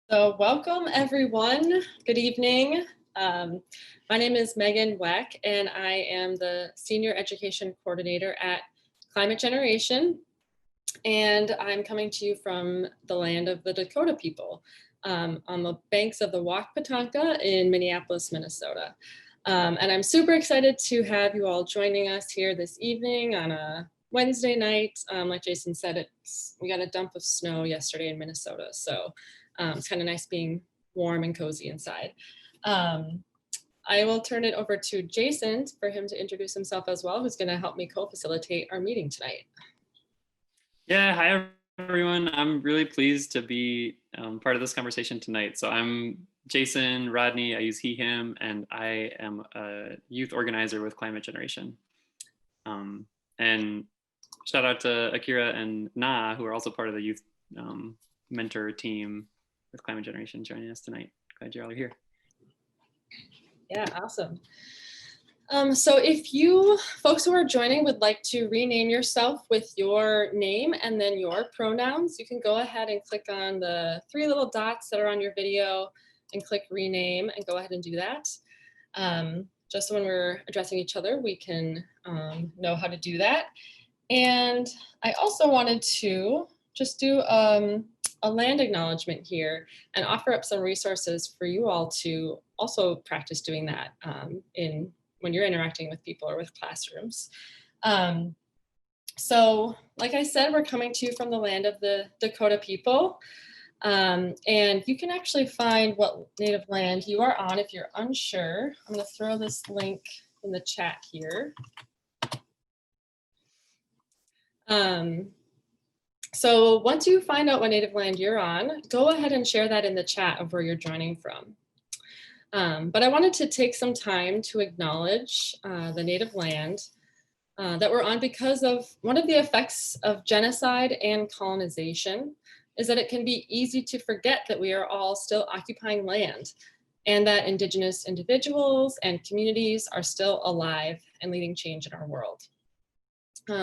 So welcome everyone. Good evening. My name is Megan Weck and I am the Senior Education Coordinator at Climate Generation. And I'm coming to you from the land of the Dakota people on the banks of the Wac-Patonka in Minneapolis, Minnesota. And I'm super excited to have you all joining us here this evening on a Wednesday night. Like Jason said, we got a dump of snow yesterday in Minnesota. So it's kind of nice being warm and cozy inside. I will turn it over to Jason for him to introduce himself as well, who's going to help me co-facilitate our meeting tonight. Yeah, hi everyone. I'm really pleased to be part of this conversation tonight. So I'm Jason Rodney, I use he, him, and I am a youth organizer with Climate Generation. And shout out to Akira and Na, who are also part of the youth mentor team with Climate Generation joining us tonight. Glad you all are here. Yeah, awesome. So if you folks who are joining would like to rename yourself with your name and then your pronouns, you can go ahead and click on the three little dots that are on your video and click rename and go ahead and do that. Just when we're addressing each other, we can know how to do that. And I also wanted to just do a land acknowledgement here and offer up some resources for you all to also practice doing that when you're interacting with people or with classrooms. So like I said, we're coming to you from the land of the Dakota people. And you can actually find what native land you are on if you're unsure. I'm going to throw this link in the chat here. So once you find out what native land you're on, go ahead and share that in the chat of where you're joining from. But I wanted to take some time to acknowledge the native land that we're on because of one of the effects of genocide and colonization is that it can be easy to forget that we are all still occupying land and that Indigenous individuals and communities are still alive and leading change in our world.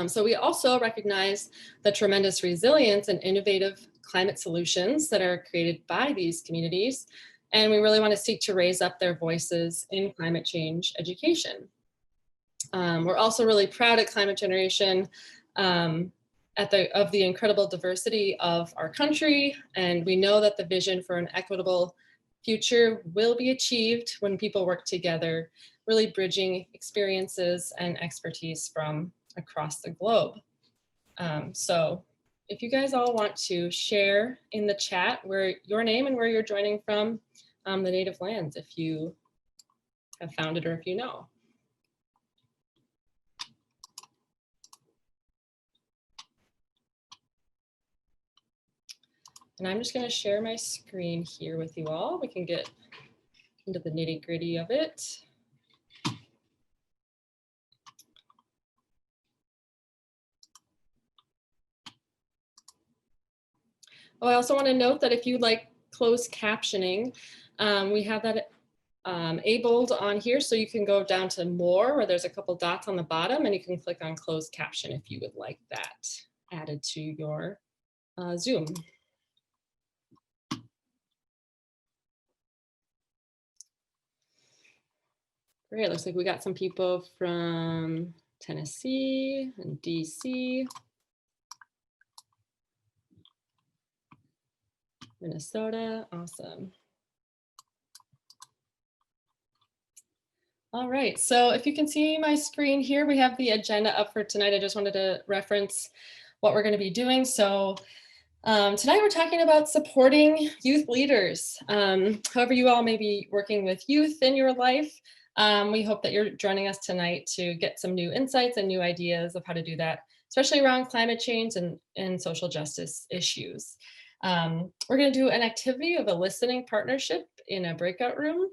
So we also recognize the tremendous resilience and innovative climate solutions that are created by these communities. And we really want to seek to raise up their voices in climate change education. We're also really proud at Climate Generation of the incredible diversity of our country. And we know that the vision for an equitable future will be achieved when people work together, really bridging experiences and expertise from across the globe. So if you guys all want to share in the chat where your name and where you're joining from the native lands, if you have found it or if you know. And I'm just going to share my screen here with you all. We can get into the nitty-gritty of it. Oh, I also want to note that if you'd like closed captioning, we have that enabled on here, so you can go down to more where there's a couple dots on the bottom and you can click on closed caption if you would like that added to your Zoom. Great, looks like we got some people from Tennessee and DC, Minnesota, awesome. All right, so if you can see my screen here, we have the agenda up for tonight. I just wanted to reference what we're going to be doing. So tonight we're talking about supporting youth leaders. However you all may be working with youth in your life, we hope that you're joining us tonight to get some new insights and new ideas of how to do that, especially around climate change and social justice issues. We're going to do an activity of a listening partnership in a breakout room.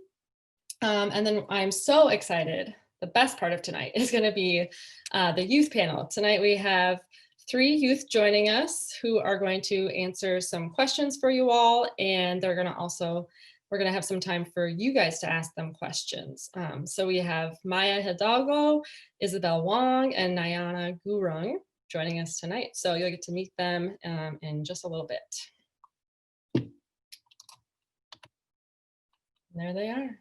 And then I'm so excited. The best part of tonight is going to be the youth panel. Tonight we have 3 youth joining us who are going to answer some questions for you all. And we're going to have some time for you guys to ask them questions. So we have Maya Hidalgo, Isabel Wong, and Nayana Gurung joining us tonight. So you'll get to meet them in just a little bit. There they are.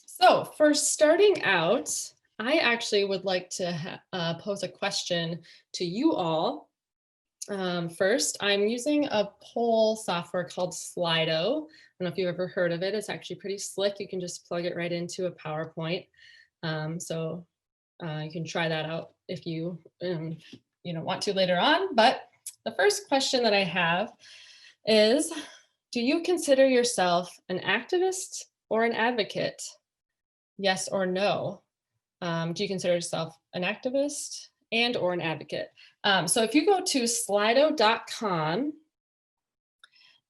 So for starting out, I actually would like to pose a question to you all. First, I'm using a poll software called Slido. I don't know if you've ever heard of it. It's actually pretty slick. You can just plug it right into a PowerPoint. So you can try that out if you want to later on. But the first question that I have is, do you consider yourself an activist or an advocate? Yes or no? Do you consider yourself an activist and or an advocate? So if you go to slido.com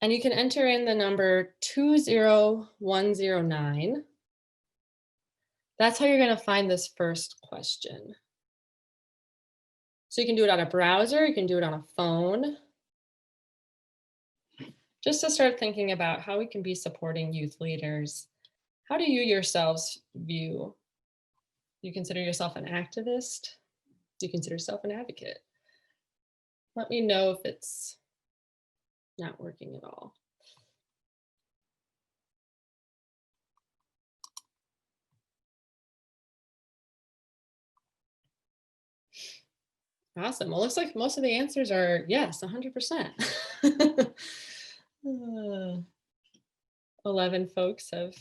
and you can enter in the number 20109, that's how you're going to find this first question. So you can do it on a browser, you can do it on a phone, just to start thinking about how we can be supporting youth leaders. How do you yourselves view? Do you consider yourself an activist? Do you consider yourself an advocate? Let me know if it's not working at all. Awesome. Well, it looks like most of the answers are yes, 100%. 11 folks have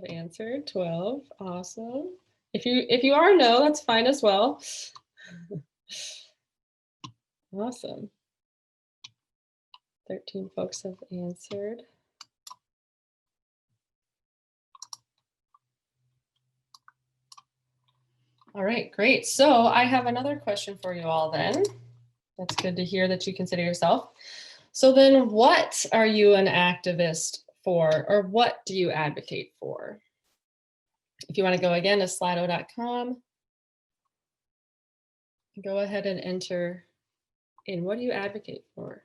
answered, 12. Awesome. If you are no, that's fine as well. Awesome. 13 folks have answered. All right, great. So I have another question for you all then. That's good to hear that you consider yourself. So then what are you an activist for, or what do you advocate for? If you want to go again to slido.com, go ahead and enter in what do you advocate for?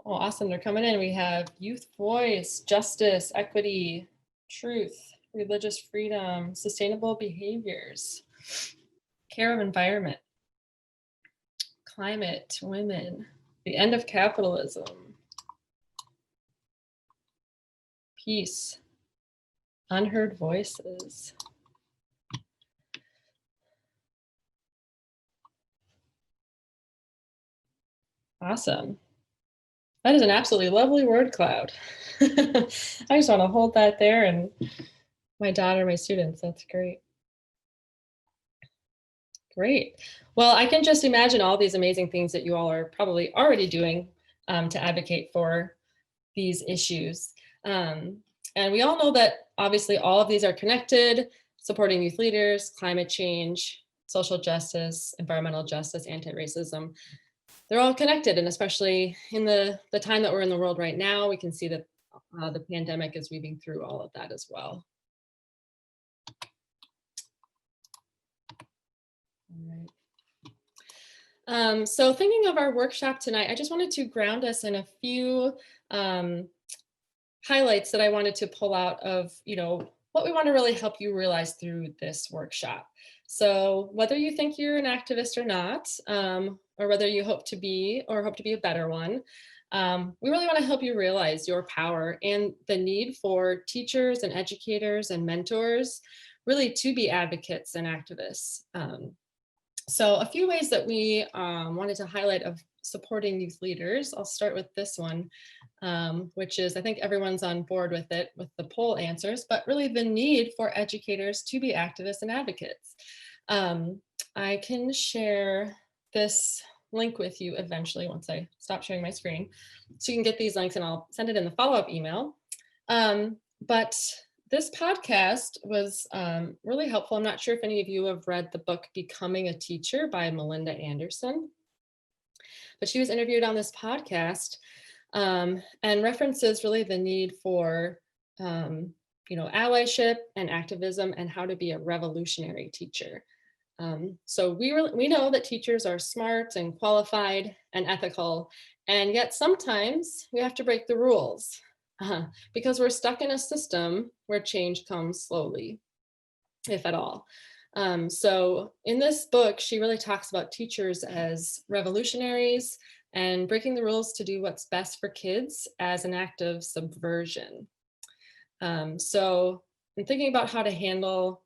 Oh, awesome. They're coming in. We have youth voice, justice, equity, truth, religious freedom, sustainable behaviors, care of environment, climate, women, the end of capitalism, peace, unheard voices. Awesome. That is an absolutely lovely word cloud. I just want to hold that there and my daughter, my students, that's great. Great. Well, I can just imagine all these amazing things that you all are probably already doing to advocate for these issues. And we all know that obviously all of these are connected, supporting youth leaders, climate change, social justice, environmental justice, anti-racism. They're all connected, and especially in the time that we're in the world right now, we can see that the pandemic is weaving through all of that as well. All right. So thinking of our workshop tonight, I just wanted to ground us in a few highlights that I wanted to pull out of, what we want to really help you realize through this workshop. So whether you think you're an activist or not, or whether you hope to be a better one, we really want to help you realize your power and the need for teachers and educators and mentors really to be advocates and activists. So a few ways that we wanted to highlight of supporting youth leaders. I'll start with this one, which is, I think everyone's on board with it, with the poll answers, but really the need for educators to be activists and advocates. I can share this link with you eventually once I stop sharing my screen. So you can get these links and I'll send it in the follow-up email. But this podcast was really helpful. I'm not sure if any of you have read the book Becoming a Teacher by Melinda Anderson, but she was interviewed on this podcast and references really the need for allyship and activism and how to be a revolutionary teacher. So we know that teachers are smart and qualified and ethical, And yet sometimes we have to break the rules because we're stuck in a system where change comes slowly, if at all. So in this book, she really talks about teachers as revolutionaries and breaking the rules to do what's best for kids as an act of subversion. So in thinking about how to handle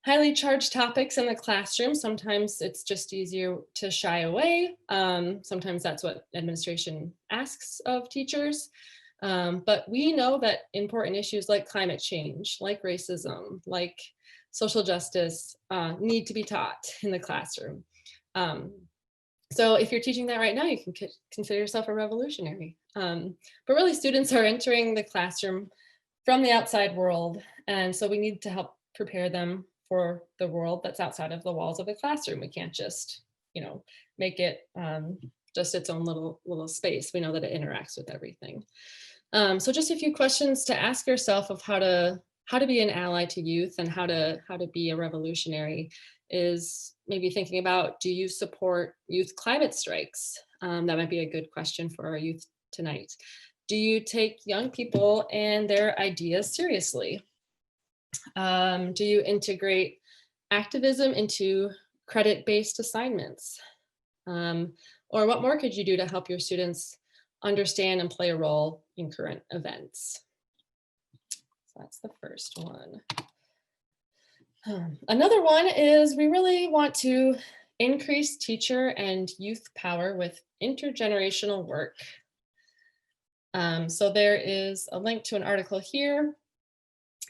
highly charged topics in the classroom, sometimes it's just easier to shy away. Sometimes that's what administration asks of teachers. But we know that important issues like climate change, like racism, like social justice need to be taught in the classroom. Um, so if you're teaching that right now, you can consider yourself a revolutionary. But really, students are entering the classroom from the outside world. And so we need to help prepare them for the world that's outside of the walls of the classroom. We can't just, make it just its own little space. We know that it interacts with everything. So just a few questions to ask yourself of how to be an ally to youth and how to be a revolutionary is maybe thinking about, do you support youth climate strikes? That might be a good question for our youth tonight. Do you take young people and their ideas seriously? Do you integrate activism into credit-based assignments? Or what more could you do to help your students understand and play a role in current events? So that's the first one. Another one is we really want to increase teacher and youth power with intergenerational work. So there is a link to an article here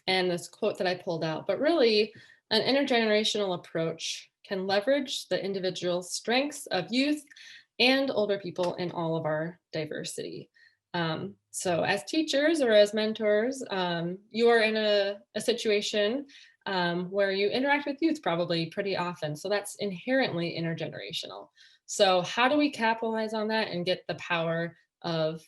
and this quote that I pulled out, but really an intergenerational approach can leverage the individual strengths of youth and older people in all of our diversity. So as teachers or as mentors, you are in a situation where you interact with youth probably pretty often. So that's inherently intergenerational. So how do we capitalize on that and get the power of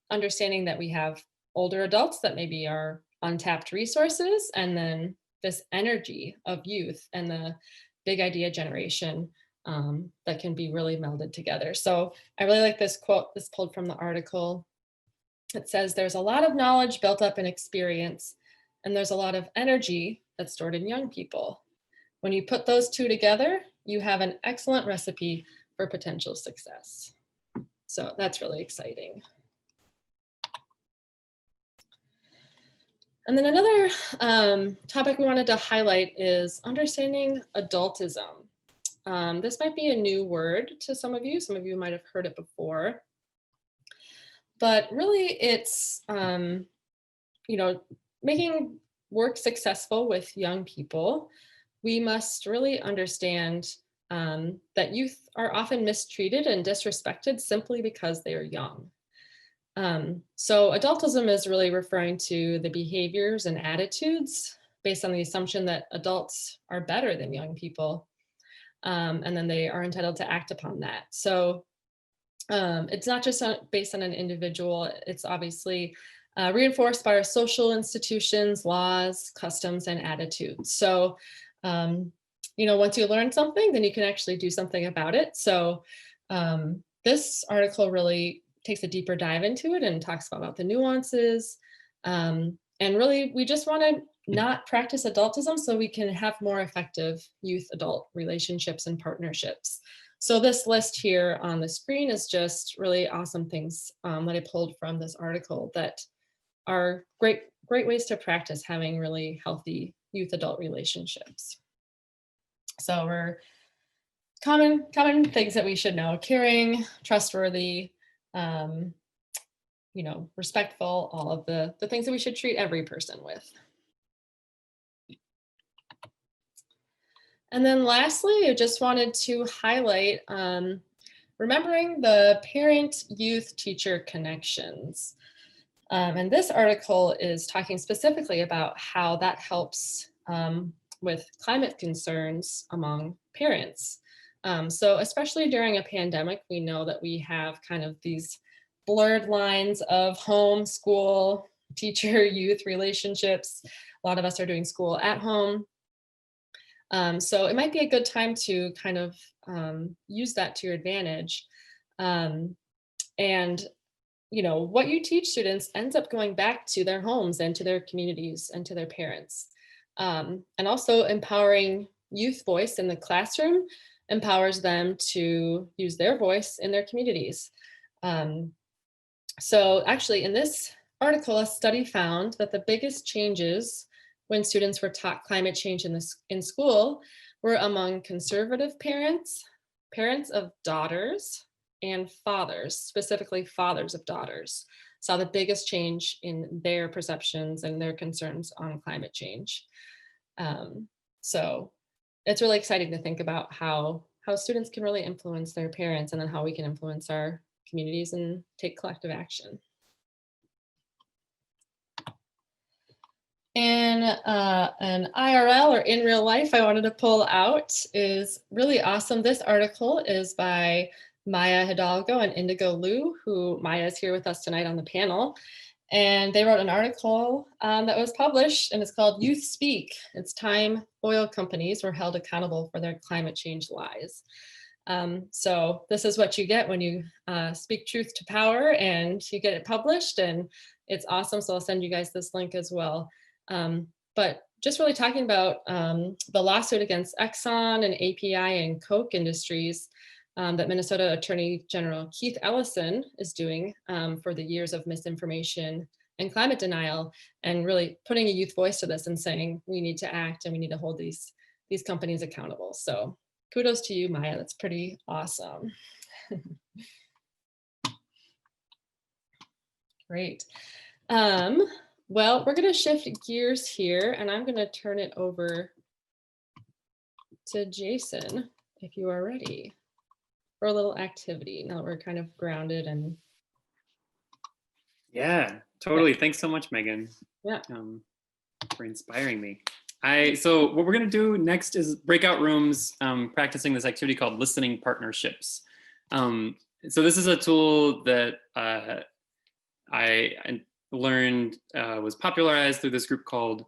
understanding that we have older adults that maybe are untapped resources, and then this energy of youth and the big idea generation that can be really melded together. So I really like this quote, this pulled from the article. It says, there's a lot of knowledge built up in experience, and there's a lot of energy that's stored in young people. When you put those two together, you have an excellent recipe for potential success. So that's really exciting. And then another topic we wanted to highlight is understanding adultism. This might be a new word to some of you. Some of you might have heard it before. But really it's, making work successful with young people. We must really understand that youth are often mistreated and disrespected simply because they are young. So adultism is really referring to the behaviors and attitudes based on the assumption that adults are better than young people, and then they are entitled to act upon that. So it's not just based on an individual, it's obviously reinforced by our social institutions, laws, customs, and attitudes. So, once you learn something, then you can actually do something about it. So this article really takes a deeper dive into it and talks about the nuances. And really, we just want to not practice adultism so we can have more effective youth-adult relationships and partnerships. So this list here on the screen is just really awesome things that I pulled from this article that are great ways to practice having really healthy youth-adult relationships. So we're common things that we should know: caring, trustworthy, respectful, all of the things that we should treat every person with. And then lastly, I just wanted to highlight remembering the parent-youth-teacher connections. And this article is talking specifically about how that helps with climate concerns among parents. So especially during a pandemic, we know that we have kind of these blurred lines of home, school, teacher, youth relationships. A lot of us are doing school at home. So it might be a good time to kind of use that to your advantage. And what you teach students ends up going back to their homes and to their communities and to their parents. And also empowering youth voice in the classroom empowers them to use their voice in their communities. So actually in this article, a study found that the biggest changes when students were taught climate change in school were among conservative parents, parents of daughters, and fathers, specifically fathers of daughters, saw the biggest change in their perceptions and their concerns on climate change. So it's really exciting to think about how students can really influence their parents, and then how we can influence our communities and take collective action. And an IRL, or in real life, I wanted to pull out is really awesome. This article is by Maya Hidalgo and Indigo Liu, who Maya is here with us tonight on the panel. And they wrote an article that was published, and it's called Youth Speak. It's time oil companies were held accountable for their climate change lies. So this is what you get when you speak truth to power, and you get it published, and it's awesome. So I'll send you guys this link as well. But just really talking about the lawsuit against Exxon and API and Koch Industries that Minnesota Attorney General Keith Ellison is doing for the years of misinformation and climate denial, and really putting a youth voice to this and saying we need to act and we need to hold these companies accountable. So kudos to you, Maya. That's pretty awesome. Great. Well, we're going to shift gears here, and I'm going to turn it over to Jason, if you are ready for a little activity now that we're kind of grounded. And yeah, totally. Thanks so much, Megan. Yeah. For inspiring me. So what we're going to do next is breakout rooms, practicing this activity called listening partnerships. So this is a tool that I learned was popularized through this group called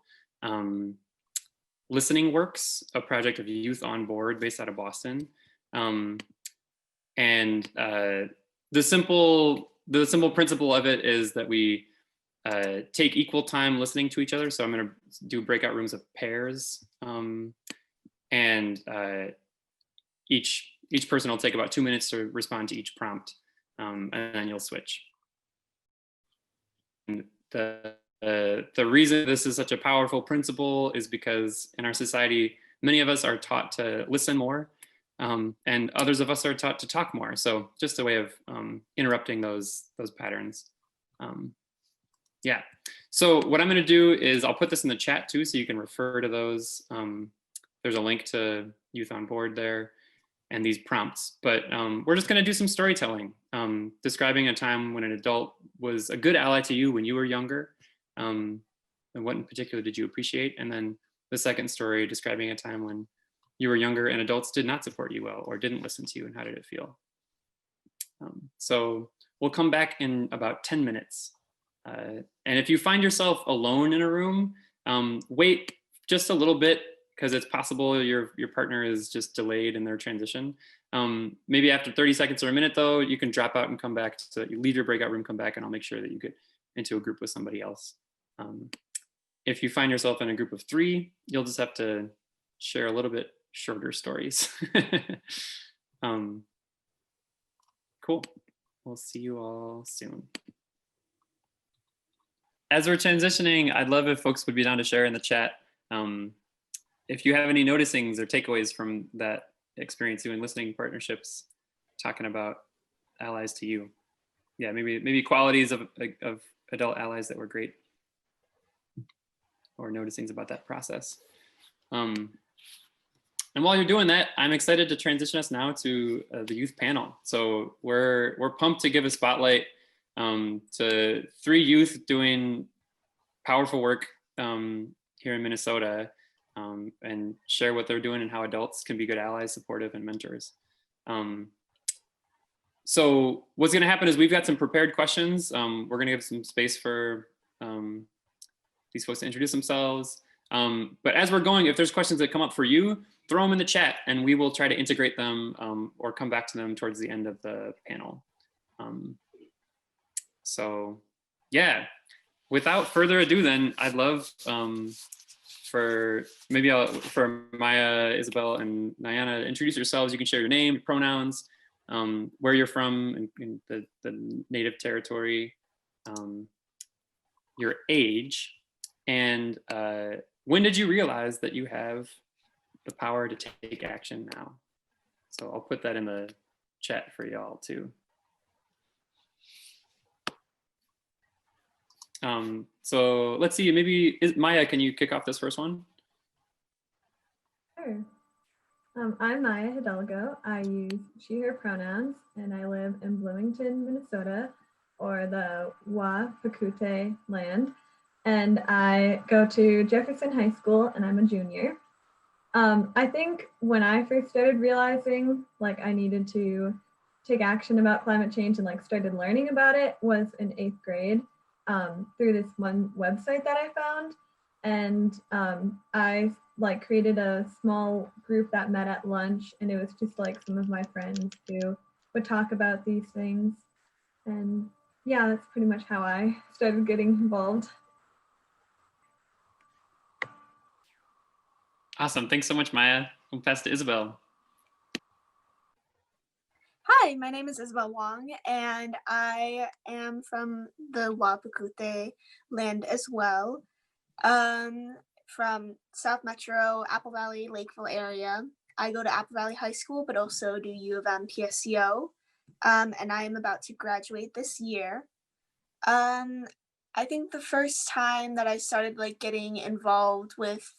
Listening Works, a project of Youth on Board based out of Boston. And the simple principle of it is that we take equal time listening to each other. So I'm going to do breakout rooms of pairs, and each person will take about 2 minutes to respond to each prompt, and then you'll switch. And the reason this is such a powerful principle is because in our society, many of us are taught to listen more, and others of us are taught to talk more. So just a way of interrupting those patterns. Yeah. So what I'm going to do is I'll put this in the chat too, so you can refer to those. There's a link to Youth on Board there and these prompts. But we're just going to do some storytelling, describing a time when an adult was a good ally to you when you were younger, and what in particular did you appreciate? And then the second story, describing a time when you were younger and adults did not support you well or didn't listen to you, and how did it feel? So we'll come back in about 10 minutes. And if you find yourself alone in a room, wait just a little bit, because it's possible your partner is just delayed in their transition. Maybe after 30 seconds or a minute though, you can drop out and come back. So you leave your breakout room, come back, and I'll make sure that you get into a group with somebody else. If you find yourself in a group of 3, you'll just have to share a little bit shorter stories. Cool. We'll see you all soon. As we're transitioning, I'd love if folks would be down to share in the chat if you have any noticings or takeaways from that experience doing listening partnerships, talking about allies to you. Yeah, maybe qualities of adult allies that were great, or noticings about that process. And while you're doing that, I'm excited to transition us now to the youth panel. So we're pumped to give a spotlight to 3 youth doing powerful work here in Minnesota, and share what they're doing and how adults can be good allies, supportive, and mentors. So what's going to happen is we've got some prepared questions. We're going to give some space for these folks to introduce themselves. But as we're going, if there's questions that come up for you, throw them in the chat and we will try to integrate them or come back to them towards the end of the panel. So yeah, without further ado then, I'd love for Maya, Isabel, and Nyana to introduce yourselves. You can share your name, pronouns, where you're from in the native territory, your age, and when did you realize that you have the power to take action now? So I'll put that in the chat for y'all too. So let's see, maybe Maya, can you kick off this first one? Sure. I'm Maya Hidalgo. I use she, her pronouns, and I live in Bloomington, Minnesota, or the Wapakute land. And I go to Jefferson High School, and I'm a junior. I think when I first started realizing like I needed to take action about climate change and like started learning about it was in 8th grade through this one website that I found. And I like created a small group that met at lunch, and it was just like some of my friends who would talk about these things. And yeah, that's pretty much how I started getting involved. Awesome, thanks so much, Maya. We'll pass to Isabel. Hi, my name is Isabel Wong, and I am from the Wapakute land as well. From South Metro, Apple Valley, Lakeville area. I go to Apple Valley High School, but also do U of M PSCO, and I am about to graduate this year. I think the first time that I started like getting involved with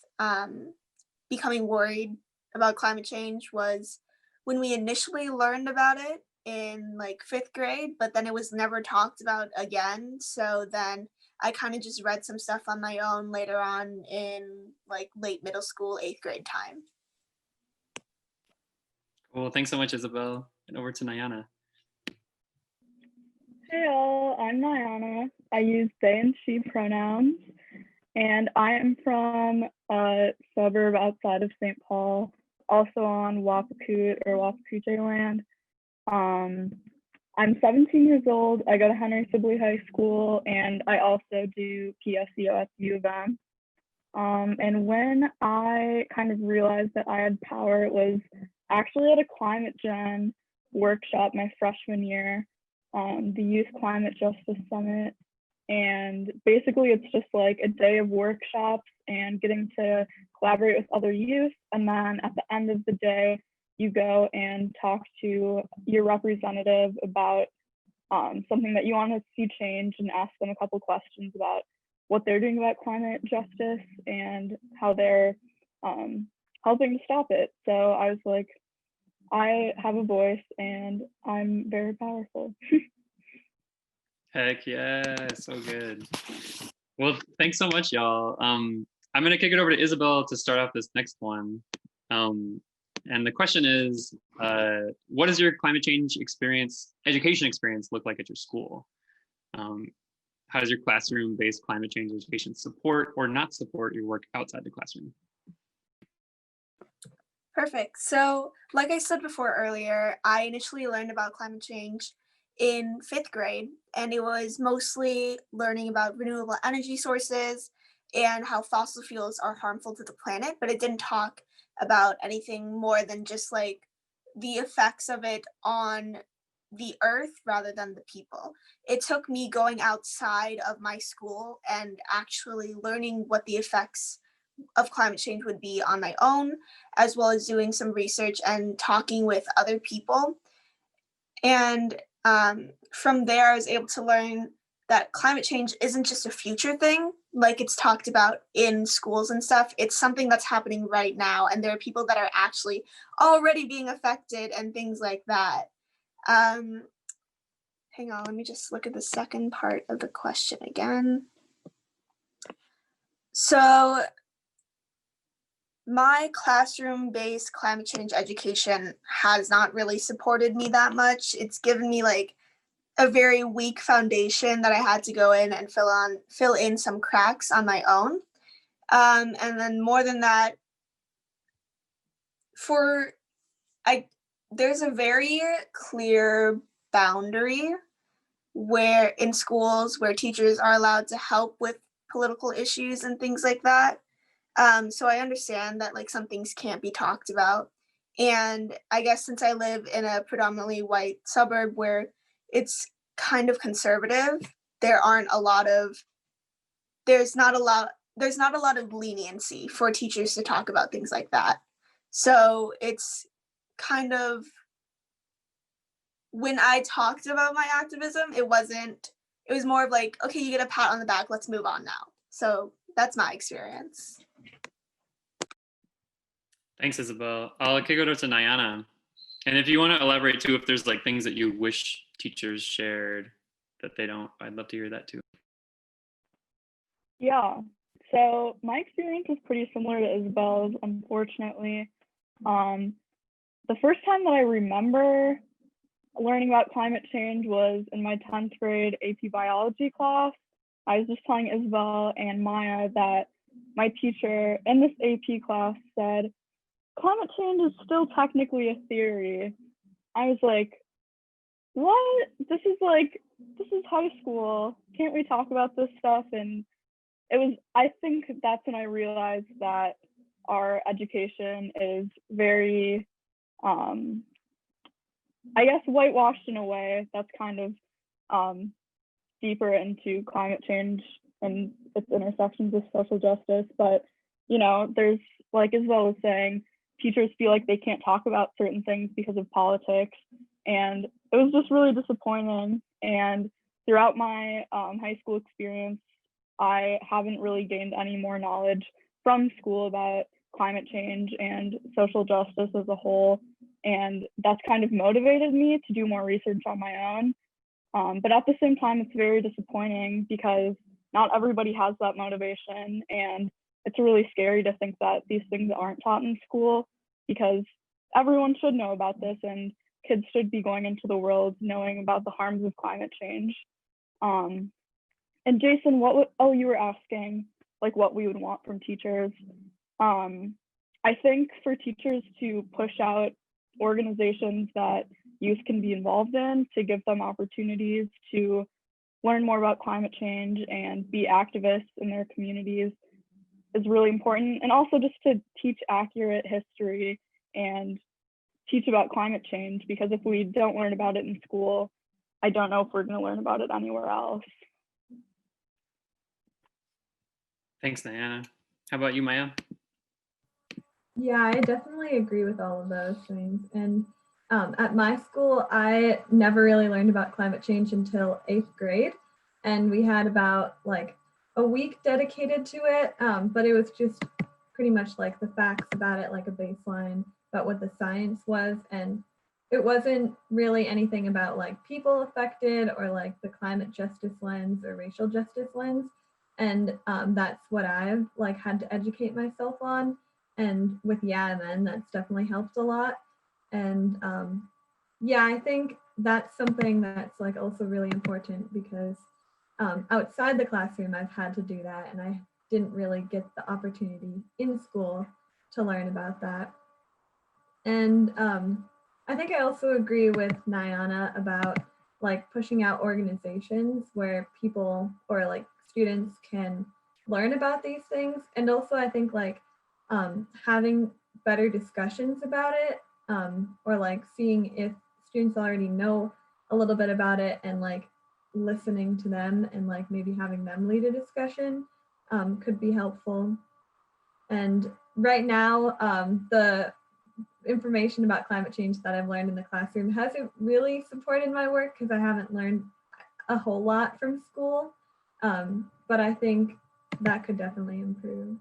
becoming worried about climate change was when we initially learned about it in like 5th grade, but then it was never talked about again. So then I kind of just read some stuff on my own later on in like late middle school, 8th grade time. Cool, thanks so much, Isabel. And over to Nyana. Hey all, I'm Nyana. I use they and she pronouns, and I am from a suburb outside of St. Paul, also on Wapakute or Wapakute land. I'm 17 years old. I go to Henry Sibley High School, and I also do PSCO at U of M. And when I kind of realized that I had power, it was actually at a climate gen workshop my freshman year, the Youth Climate Justice Summit. And basically it's just like a day of workshops and getting to collaborate with other youth. And then at the end of the day, you go and talk to your representative about something that you want to see change and ask them a couple questions about what they're doing about climate justice and how they're helping to stop it. So I was like, I have a voice and I'm very powerful. Heck yeah, so good. Well, thanks so much, y'all. I'm gonna kick it over to Isabel to start off this next one. And the question is, what does your climate change education experience look like at your school? How does your classroom-based climate change education support or not support your work outside the classroom? Perfect. So like I said before earlier, I initially learned about climate change in 5th grade, and it was mostly learning about renewable energy sources and how fossil fuels are harmful to the planet, but it didn't talk about anything more than just like the effects of it on the earth rather than the people. It took me going outside of my school and actually learning what the effects of climate change would be on my own, as well as doing some research and talking with other people. And from there, I was able to learn that climate change isn't just a future thing, like it's talked about in schools and stuff. It's something that's happening right now, and there are people that are actually already being affected and things like that. Hang on, let me just look at the second part of the question again. So my classroom-based climate change education has not really supported me that much. It's given me like a very weak foundation that I had to go in and fill in some cracks on my own. And then more than that, there's a very clear boundary where in schools where teachers are allowed to help with political issues and things like that. So I understand that like some things can't be talked about. And I guess since I live in a predominantly white suburb where it's kind of conservative, there aren't a lot of there's not a lot of leniency for teachers to talk about things like that. So it's kind of, when I talked about my activism, it was more of like, okay, you get a pat on the back, let's move on now. So that's my experience. Thanks, Isabel. I'll kick it over to Nyana. And if you want to elaborate too, if there's like things that you wish teachers shared that they don't, I'd love to hear that too. Yeah, so my experience is pretty similar to Isabel's, unfortunately. The first time that I remember learning about climate change was in my 10th grade AP biology class. I was just telling Isabel and Maya that my teacher in this AP class said, climate change is still technically a theory. I was like, what? This is high school. Can't we talk about this stuff? And I think that's when I realized that our education is very, I guess, whitewashed in a way that's kind of deeper into climate change and its intersections with social justice. But, there's, like Isabel was saying, teachers feel like they can't talk about certain things because of politics. And it was just really disappointing. And throughout my high school experience, I haven't really gained any more knowledge from school about climate change and social justice as a whole. And that's kind of motivated me to do more research on my own. But at the same time, it's very disappointing because not everybody has that motivation. And it's really scary to think that these things aren't taught in school, because everyone should know about this and kids should be going into the world knowing about the harms of climate change. And Jason, you were asking like what we would want from teachers. I think for teachers to push out organizations that youth can be involved in, to give them opportunities to learn more about climate change and be activists in their communities is really important. And also just to teach accurate history and teach about climate change, because if we don't learn about it in school, I don't know if we're going to learn about it anywhere else. Thanks, Nyana. How about you, Maya? Yeah, I definitely agree with all of those things. And at my school, I never really learned about climate change until 8th grade. And we had about like a week dedicated to it. But it was just pretty much like the facts about it, like a baseline about what the science was. And it wasn't really anything about like people affected or like the climate justice lens or racial justice lens. And that's what I've like had to educate myself on. And with Yemen, that's definitely helped a lot. And yeah, I think that's something that's like also really important because outside the classroom, I've had to do that, and I didn't really get the opportunity in school to learn about that. And I think I also agree with Nyana about like pushing out organizations where people or like students can learn about these things. And also I think like having better discussions about it, or like seeing if students already know a little bit about it and like listening to them and like maybe having them lead a discussion could be helpful. And right now, the information about climate change that I've learned in the classroom hasn't really supported my work because I haven't learned a whole lot from school. But I think that could definitely improve.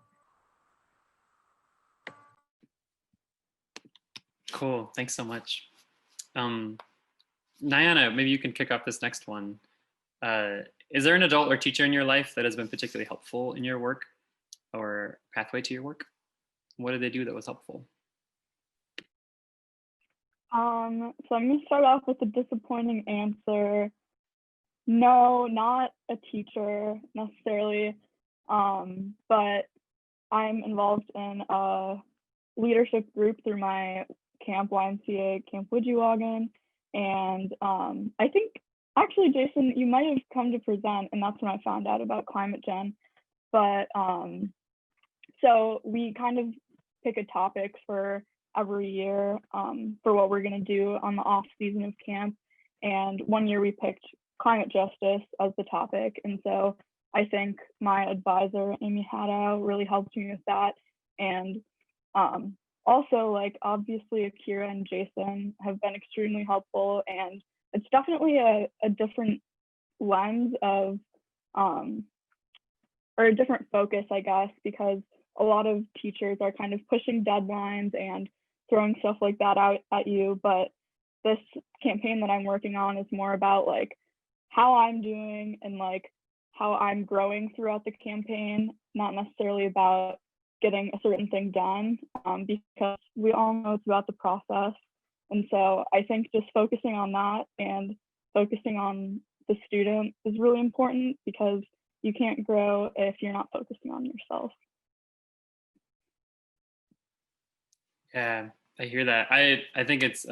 Cool. Thanks so much. Nyana, maybe you can kick off this next one. Is there an adult or teacher in your life that has been particularly helpful in your work or pathway to your work? What did they do that was helpful? So I'm going to start off with a disappointing answer. No, not a teacher necessarily, but I'm involved in a leadership group through my camp YMCA, Camp Widgewagon. And I think actually, Jason, you might have come to present, and that's when I found out about Climate Gen. But so we kind of pick a topic for every year for what we're going to do on the off season of camp. And one year we picked climate justice as the topic. And so I think my advisor, Amy Haddow, really helped me with that. And also, like, obviously, Akira and Jason have been extremely helpful. And it's definitely a different lens of, or a different focus, I guess, because a lot of teachers are kind of pushing deadlines and throwing stuff like that out at you. But this campaign that I'm working on is more about like how I'm doing and like how I'm growing throughout the campaign, not necessarily about getting a certain thing done, because we all know it's about the process. And so I think just focusing on that and focusing on the student is really important, because you can't grow if you're not focusing on yourself. Yeah, I hear that. I think it's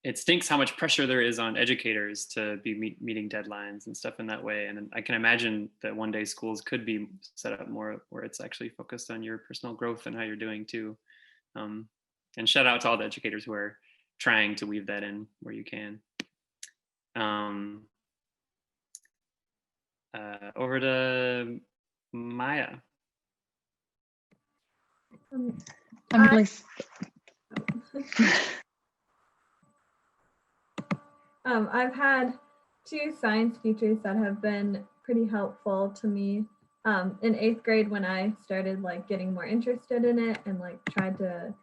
it stinks how much pressure there is on educators to be meeting deadlines and stuff in that way. And I can imagine that one day schools could be set up more where it's actually focused on your personal growth and how you're doing too. And shout out to all the educators who are trying to weave that in where you can. Over to Maya. I'm really I've had 2 science teachers that have been pretty helpful to me. In 8th grade, when I started like getting more interested in it and like tried to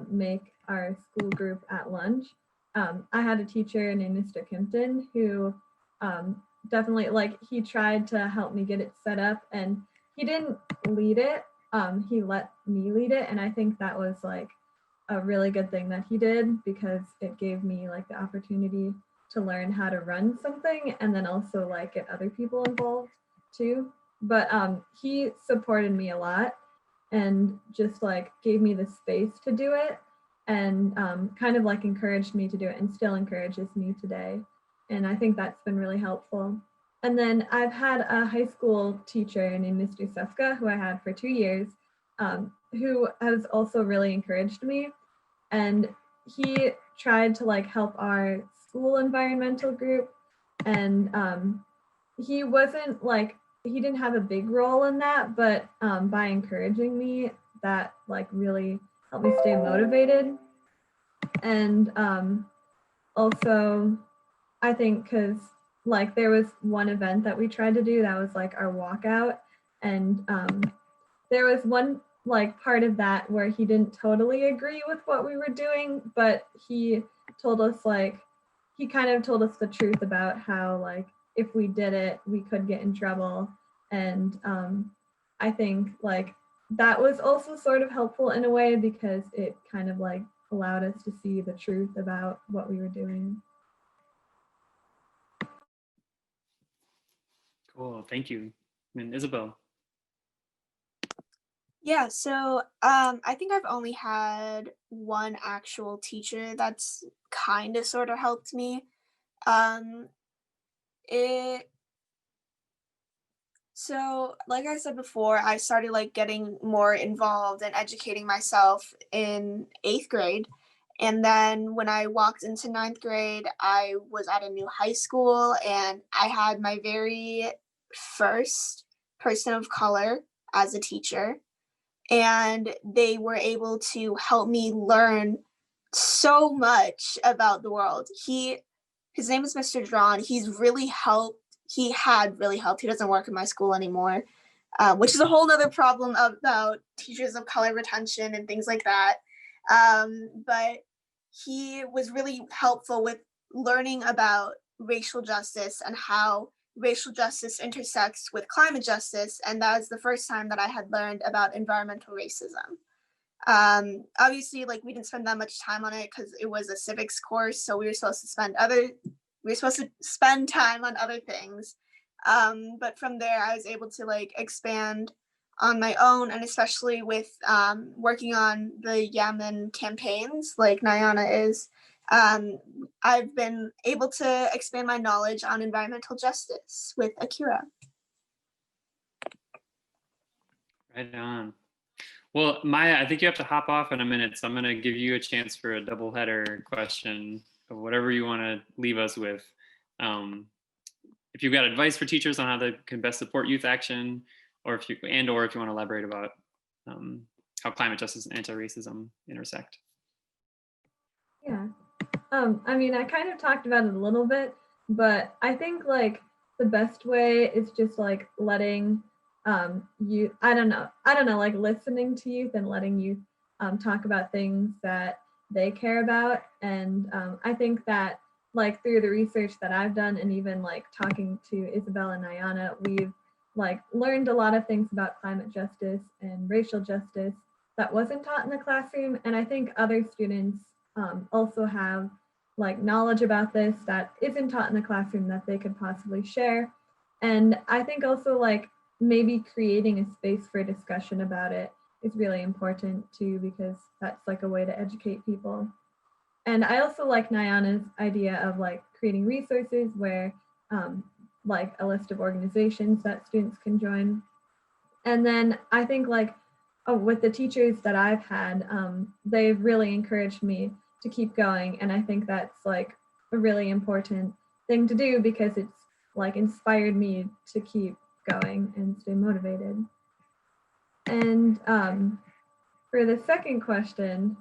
make our school group at lunch, I had a teacher named Mr. Kimpton who definitely, like, he tried to help me get it set up, and he didn't lead it. He let me lead it, and I think that was like a really good thing that he did, because it gave me like the opportunity to learn how to run something and then also like get other people involved too. But he supported me a lot and just like gave me the space to do it, and kind of like encouraged me to do it, and still encourages me today. And I think that's been really helpful. And then I've had a high school teacher named Mr. Sefka, who I had for 2 years, who has also really encouraged me. And he tried to like help our school environmental group. And he wasn't like, he didn't have a big role in that, but by encouraging me, that like really helped me stay motivated. And also, I think because like there was one event that we tried to do that was like our walkout, and there was one like part of that where he didn't totally agree with what we were doing, but he told us like, he kind of told us the truth about how like if we did it, we could get in trouble. And I think like that was also sort of helpful in a way, because it kind of like allowed us to see the truth about what we were doing. Cool, thank you. And Isabel. Yeah, so I think I've only had one actual teacher that's kind of sort of helped me. So like I said before, I started like getting more involved and educating myself in 8th grade. And then when I walked into 9th grade, I was at a new high school, and I had my very first person of color as a teacher. And they were able to help me learn so much about the world. His name is Mr. John. He had really helped. He doesn't work in my school anymore, which is a whole nother problem about teachers of color retention and things like that. But he was really helpful with learning about racial justice and how racial justice intersects with climate justice. And that was the first time that I had learned about environmental racism. Obviously, like, we didn't spend that much time on it because it was a civics course, so we were supposed to spend time on other things. But from there, I was able to like expand on my own, and especially with working on the Yemen campaigns like Nayana is. I've been able to expand my knowledge on environmental justice with Akira. Right on. Well, Maya, I think you have to hop off in a minute, so I'm going to give you a chance for a double header question of whatever you want to leave us with. If you've got advice for teachers on how they can best support youth action, or if you want to elaborate about how climate justice and anti-racism intersect. Yeah. I mean, I kind of talked about it a little bit, but I think like the best way is just like letting youth, I don't know, like listening to youth and letting youth talk about things that they care about. And I think that like through the research that I've done and even like talking to Isabel and Ayana, we've like learned a lot of things about climate justice and racial justice that wasn't taught in the classroom. And I think other students also have like knowledge about this that isn't taught in the classroom that they could possibly share. And I think also like maybe creating a space for discussion about it is really important too, because that's like a way to educate people. And I also like Nyana's idea of like creating resources where like a list of organizations that students can join. And then I think like with the teachers that I've had, they've really encouraged me to keep going. And I think that's like a really important thing to do because it's like inspired me to keep going and stay motivated. And for the second question,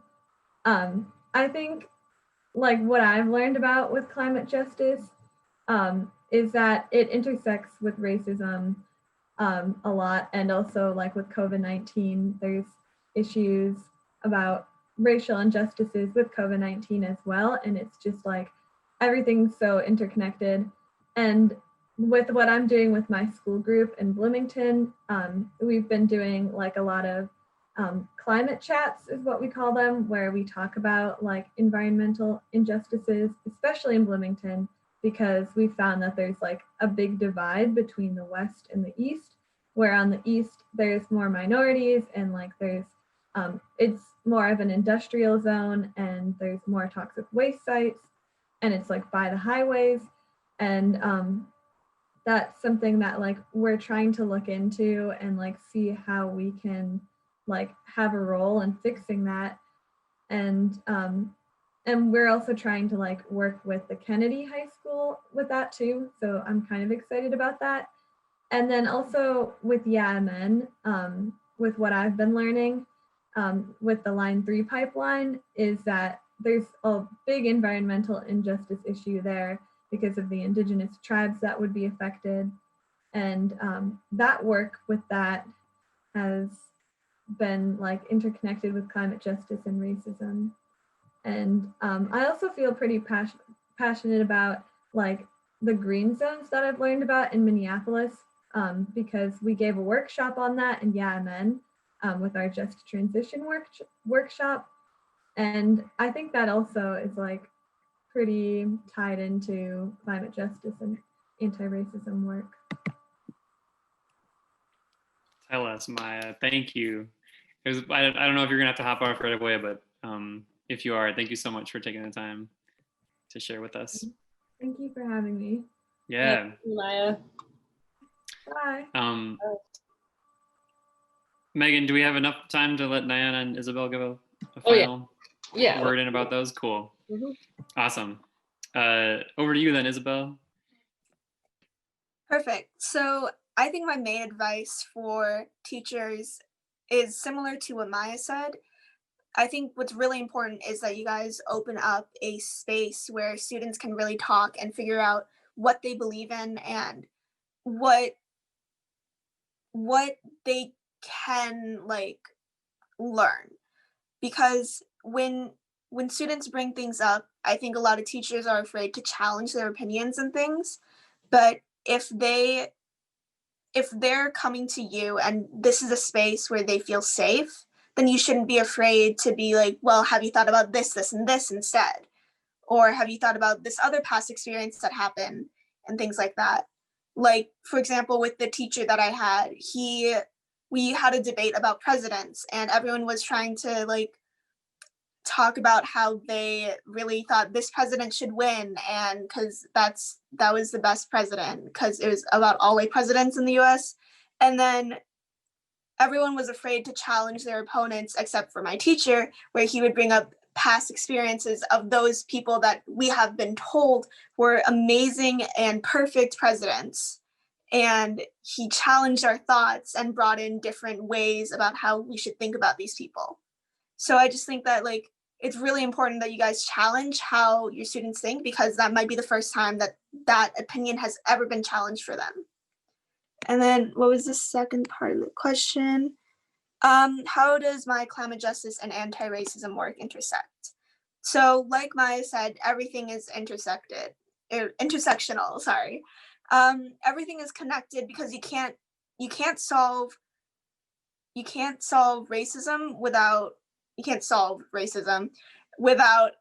I think like what I've learned about with climate justice is that it intersects with racism a lot. And also like with COVID-19, there's issues about racial injustices with COVID-19 as well. And it's just like everything's so interconnected. And with what I'm doing with my school group in Bloomington, we've been doing like a lot of climate chats is what we call them, where we talk about like environmental injustices, especially in Bloomington, because we found that there's like a big divide between the West and the East, where on the East there's more minorities and like there's it's more of an industrial zone and there's more toxic waste sites and it's like by the highways. And that's something that like we're trying to look into and like see how we can like have a role in fixing that. And we're also trying to like work with the Kennedy High School with that too. So I'm kind of excited about that. And then also with YAMN, with what I've been learning with the Line 3 pipeline is that there's a big environmental injustice issue there because of the indigenous tribes that would be affected. And that work with that has been like interconnected with climate justice and racism. And I also feel pretty passionate about like the green zones that I've learned about in Minneapolis because we gave a workshop on that in YAMN with our Just Transition workshop. And I think that also is like pretty tied into climate justice and anti-racism work. Tell us, Maya. Thank you. I don't know if you're gonna have to hop off right away, but if you are, thank you so much for taking the time to share with us. Thank you for having me. Yeah. Maya. Bye. Megan, do we have enough time to let Diana and Isabel give a Oh, yeah. final Yeah. word in about those? Cool. Mhm. Awesome. Over to you then, Isabel. Perfect. So I think my main advice for teachers is similar to what Maya said. I think what's really important is that you guys open up a space where students can really talk and figure out what they believe in and what they can like learn. Because when students bring things up, I think a lot of teachers are afraid to challenge their opinions and things. But if they're coming to you and this is a space where they feel safe, then you shouldn't be afraid to be like, well, have you thought about this, this, and this instead? Or have you thought about this other past experience that happened and things like that? Like, for example, with the teacher that I had, we had a debate about presidents and everyone was trying to like talk about how they really thought this president should win, and because that was the best president, because it was about all white presidents in the US. And then everyone was afraid to challenge their opponents except for my teacher, where he would bring up past experiences of those people that we have been told were amazing and perfect presidents. And he challenged our thoughts and brought in different ways about how we should think about these people. So I just think that like it's really important that you guys challenge how your students think, because that might be the first time that that opinion has ever been challenged for them. And then what was the second part of the question? How does my climate justice and anti-racism work intersect? So like Maya said, everything is intersectional, sorry. Everything is connected, because you can't solve racism without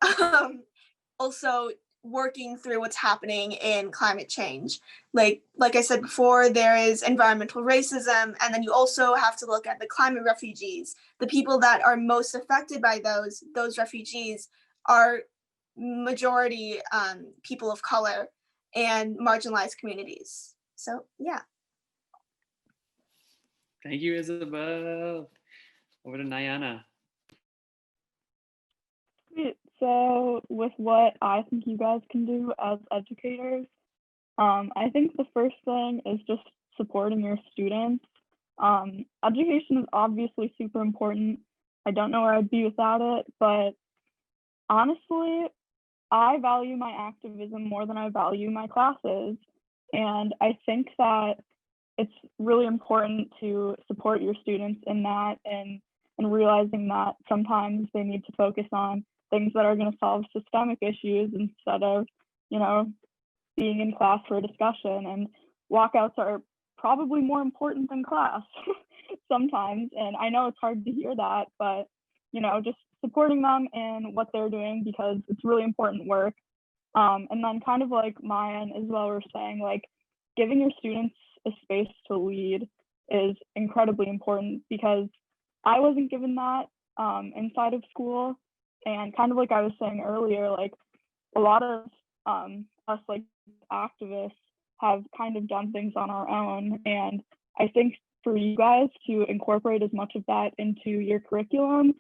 also working through what's happening in climate change. Like I said before, there is environmental racism, and then you also have to look at the climate refugees. The people that are most affected by those refugees are majority people of color and marginalized communities. So yeah. Thank you, Isabel. Over to Nayana. So with what I think you guys can do as educators, I think the first thing is just supporting your students. Education is obviously super important. I don't know where I'd be without it, but honestly, I value my activism more than I value my classes. And I think that it's really important to support your students in that, and realizing that sometimes they need to focus on things that are going to solve systemic issues instead of, being in class for a discussion. And walkouts are probably more important than class sometimes. And I know it's hard to hear that, but, just supporting them in what they're doing, because it's really important work. And then kind of like Maya and Isabel were saying, like giving your students a space to lead is incredibly important, because I wasn't given that inside of school. And kind of like I was saying earlier, like a lot of us like activists have kind of done things on our own. And I think for you guys to incorporate as much of that into your curriculum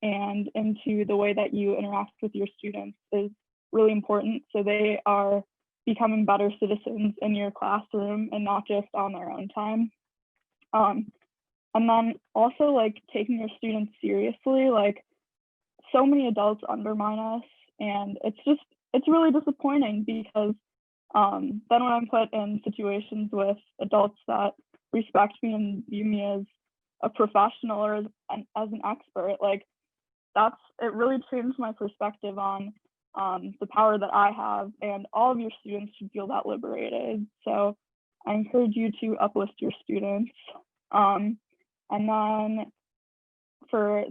and into the way that you interact with your students is really important, so they are becoming better citizens in your classroom and not just on their own time. And then also like taking your students seriously. Like so many adults undermine us, and it's really disappointing, because then when I'm put in situations with adults that respect me and view me as a professional or as an expert, like it really changed my perspective on the power that I have, and all of your students should feel that liberated. So I encourage you to uplift your students. And then for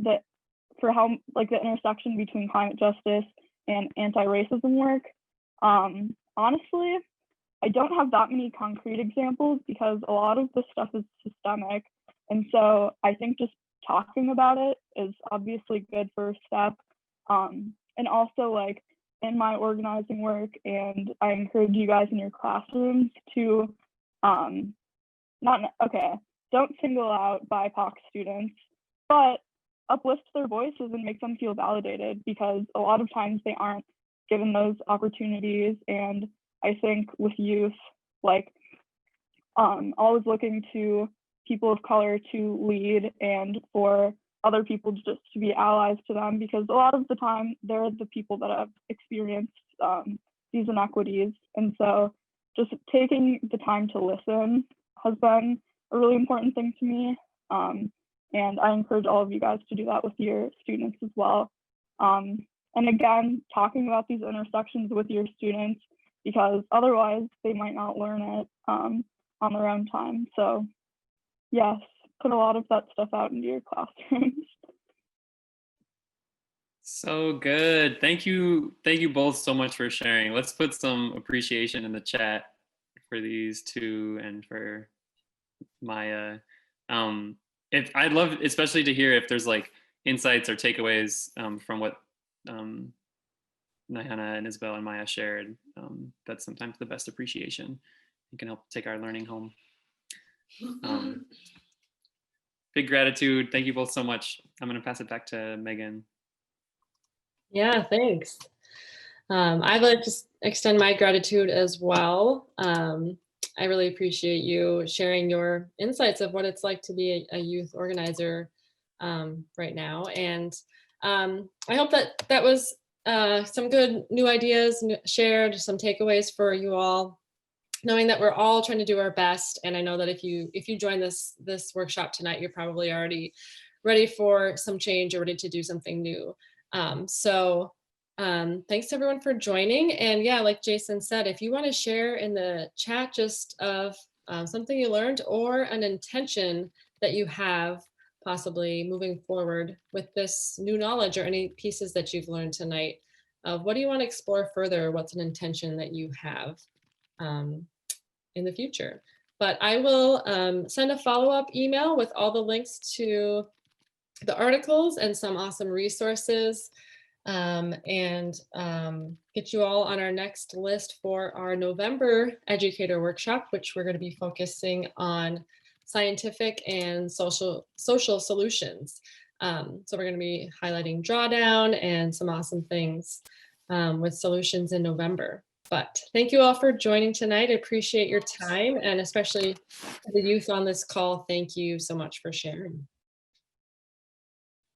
how like the intersection between climate justice and anti-racism work, honestly, I don't have that many concrete examples, because a lot of this stuff is systemic. And so I think just talking about it is obviously a good first step. And also like in my organizing work, and I encourage you guys in your classrooms to don't single out BIPOC students, but uplift their voices and make them feel validated, because a lot of times they aren't given those opportunities. And I think with youth, like always looking to people of color to lead, and for other people just to be allies to them, because a lot of the time they're the people that have experienced these inequities. And so just taking the time to listen has been a really important thing to me. And I encourage all of you guys to do that with your students as well. And again, talking about these intersections with your students, because otherwise they might not learn it on their own time. So yes, put a lot of that stuff out into your classrooms. So good. Thank you both so much for sharing. Let's put some appreciation in the chat for these two and for Maya. I'd love especially to hear if there's like insights or takeaways from what Nayana and Isabel and Maya shared. That's sometimes the best appreciation and can help take our learning home. Big gratitude. Thank you both so much. I'm going to pass it back to Megan. Yeah, thanks. I'd like to extend my gratitude as well. I really appreciate you sharing your insights of what it's like to be a youth organizer right now. And I hope that that was some good new ideas shared, some takeaways for you all, knowing that we're all trying to do our best. And I know that if you join this workshop tonight, you're probably already ready for some change or ready to do something new. Thanks to everyone for joining. And yeah, like Jason said, if you want to share in the chat just of something you learned or an intention that you have possibly moving forward with this new knowledge, or any pieces that you've learned tonight of what do you want to explore further, what's an intention that you have in the future. But I will send a follow-up email with all the links to the articles and some awesome resources, and get you all on our next list for our November educator workshop, which we're going to be focusing on scientific and social solutions. So we're going to be highlighting drawdown and some awesome things with solutions in November. But thank you all for joining tonight. I appreciate your time, and especially the youth on this call. Thank you so much for sharing.